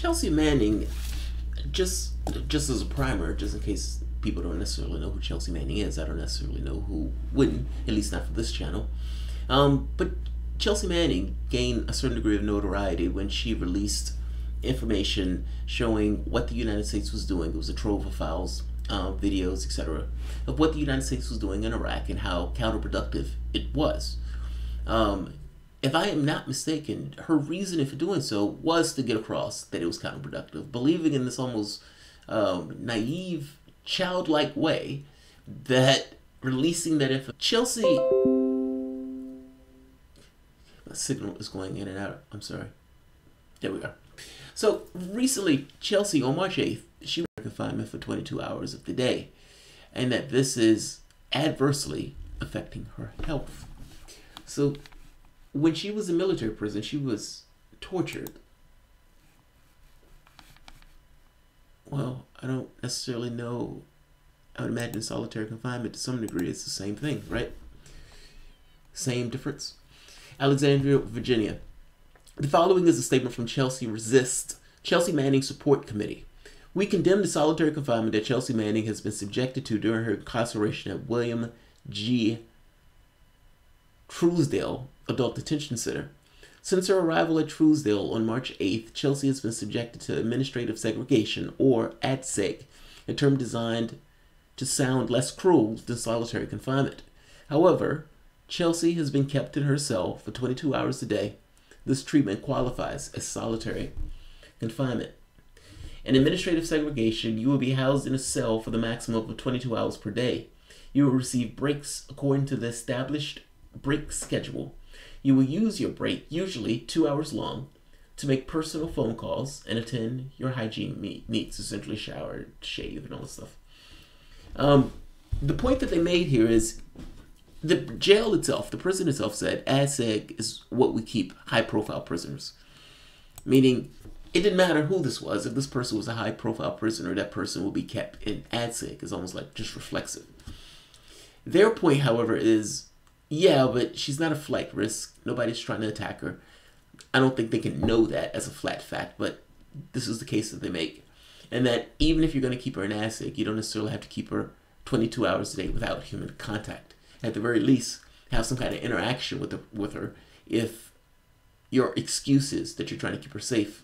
Chelsea Manning, just as a primer, just in case people don't necessarily know who Chelsea Manning is. I don't necessarily know who wouldn't, at least not for this channel. But Chelsea Manning gained a certain degree of notoriety when she released information showing what the United States was doing. It was a trove of files, videos, etc., of what the United States was doing in Iraq and how counterproductive it was. If I am not mistaken, her reasoning for doing so was to get across that it was counterproductive, believing in this almost naive, childlike way that releasing that information. Chelsea, my signal is going in and out. I'm sorry. There we go. So recently, Chelsea, on March 8th, she was in confinement for 22 hours of the day, and that this is adversely affecting her health. So when she was in military prison, she was tortured. Well, I don't necessarily know. I would imagine solitary confinement to some degree is the same thing, right? Same difference. Alexandria, Virginia. The following is a statement from Chelsea Manning Support Committee. We condemn the solitary confinement that Chelsea Manning has been subjected to during her incarceration at William G. Truesdale Adult Detention Center. Since her arrival at Truesdale on March 8th, Chelsea has been subjected to administrative segregation, or ADSEG, a term designed to sound less cruel than solitary confinement. However, Chelsea has been kept in her cell for 22 hours a day. This treatment qualifies as solitary confinement. In administrative segregation, you will be housed in a cell for the maximum of 22 hours per day. You will receive breaks according to the established break schedule. You will use your break, usually 2 hours long, to make personal phone calls and attend your hygiene needs, essentially shower, shave, and all this stuff. The point that they made here is the jail itself, the prison itself said, ADSEG is what we keep high-profile prisoners. Meaning, it didn't matter who this was. If this person was a high-profile prisoner, that person will be kept in ADSEG. It's almost like just reflexive. Their point, however, is, yeah, but she's not a flight risk. Nobody's trying to attack her. I don't think they can know that as a flat fact, but this is the case that they make. And that even if you're going to keep her in ADSEG, you don't necessarily have to keep her 22 hours a day without human contact. At the very least, have some kind of interaction with her if your excuse is that you're trying to keep her safe.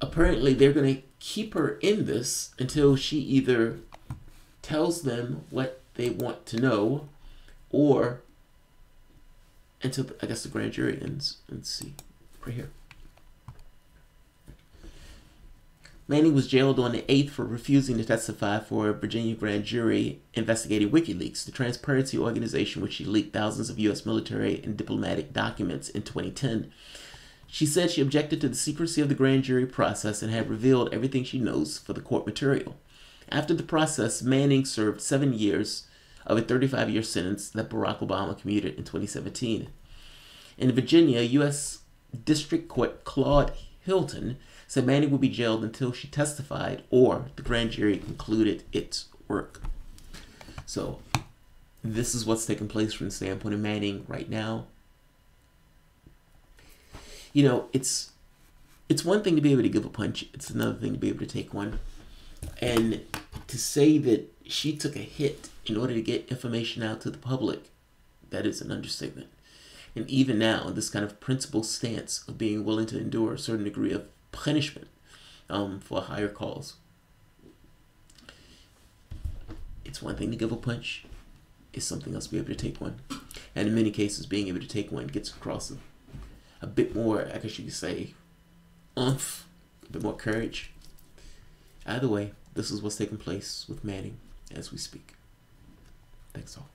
Apparently, they're going to keep her in this until she either tells them what they want to know, or until, I guess, the grand jury ends. Let's see, right here. Manning was jailed on the 8th for refusing to testify for a Virginia grand jury investigating WikiLeaks, the transparency organization which she leaked thousands of U.S. military and diplomatic documents in 2010. She said she objected to the secrecy of the grand jury process and had revealed everything she knows for the court material. After the process, Manning served 7 years of a 35-year sentence that Barack Obama commuted in 2017. In Virginia, U.S. District Court Claude Hilton said Manning would be jailed until she testified or the grand jury concluded its work. So this is what's taking place from the standpoint of Manning right now. You know, it's one thing to be able to give a punch. It's another thing to be able to take one. And to say that she took a hit in order to get information out to the public, that is an understatement. And even now, this kind of principled stance of being willing to endure a certain degree of punishment for a higher cause. It's one thing to give a punch. It's something else to be able to take one. And in many cases, being able to take one gets across a bit more, I guess you could say, oomph, a bit more courage. Either way, this is what's taking place with Manning as we speak. Thanks all.